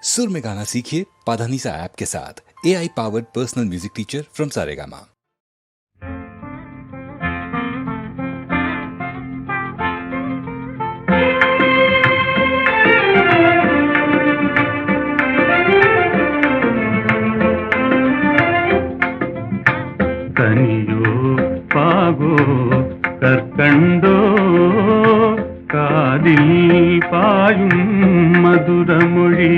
सुर में गाना सीखिए पाधानीसा ऐप के साथ। AI powered personal music teacher from Saregama. ಕನಿಯೋ ಪಾಗೋ ಕರ್ಕಂಡೋ ಕಾದಿಲ್ ಪಾಯುಂ ಮಧುರ ಮொழி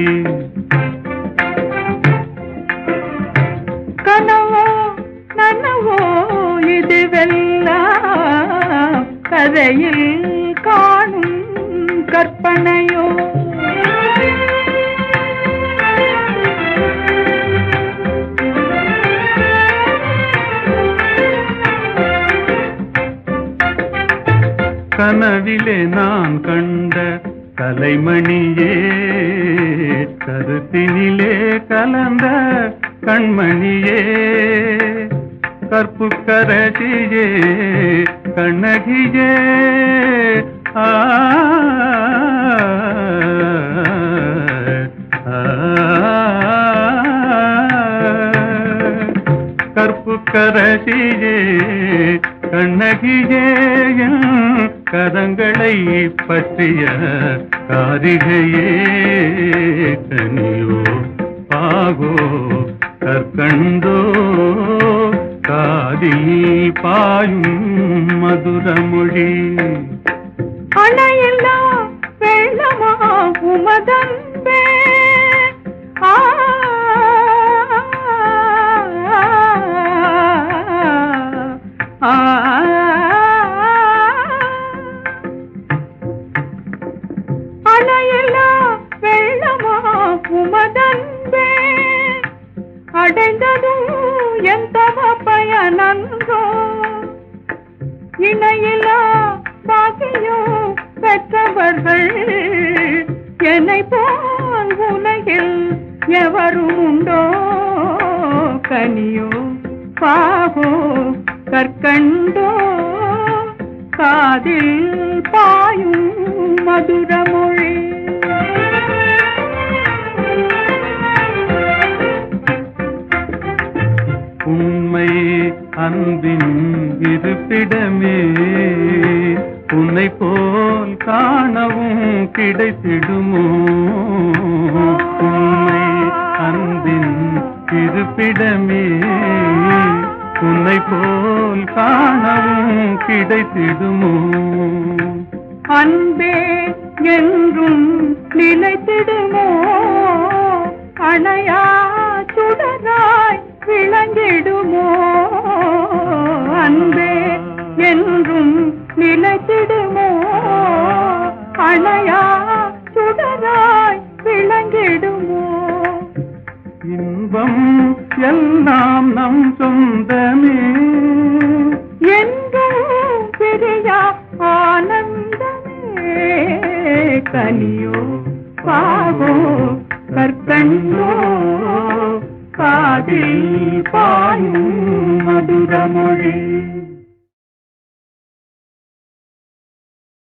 ಕನವೋ ನನವೋ இதுவெல்லாம் கதையில் காணும் கற்பனையோ கனவிலே நான் கண்ட கலைமணியே கருத்தினிலே கலந்த கண்மணியே கற்புக்கரசியே கண்ணகியே ஆ கற்புக்கரசியே கண்ணகியே கரங்களை பற்றிய காரிகையே கனியோ பாகோ கற்கண்டோ காதில் பாயும் மதுர மொழி அணையில்லா வெள்ளமா உமதன்பே அணையில்லா வெள்ளமா உமதன்பே அடைந்ததும் எந்த பயனன்றோ இணையில்லா பாக்கியம் பெற்றவர்கள் என்னை போல் உலகில் எவரும் உண்டோ கனியோ பாகோ கற்கண்டோ காதில் பாயும் மதுர மொழி உண்மை அன்பின் இருப்பிடமே உன்னை போல் காணவும் கிடைத்திடுமோ உண்மை அன்பின் இருப்பிடமே உன்னை போல் காணவும் கிடைத்திடுமோ அன்பே என்றும் நிலைத்திடுமோ அணையா சுடராய் விளங்கிடுமோ அன்பே என்றும் நிலைத்திடுமோ அணையா சுடராய் விளங்கிடுமோ இன்பம் எல்லாம் நம் சொந்தமே என்றும் பிரியா ஆனந்தமே கனியோ பாகோ கற்கண்டோ காதில் பாயும் மதுர மொழி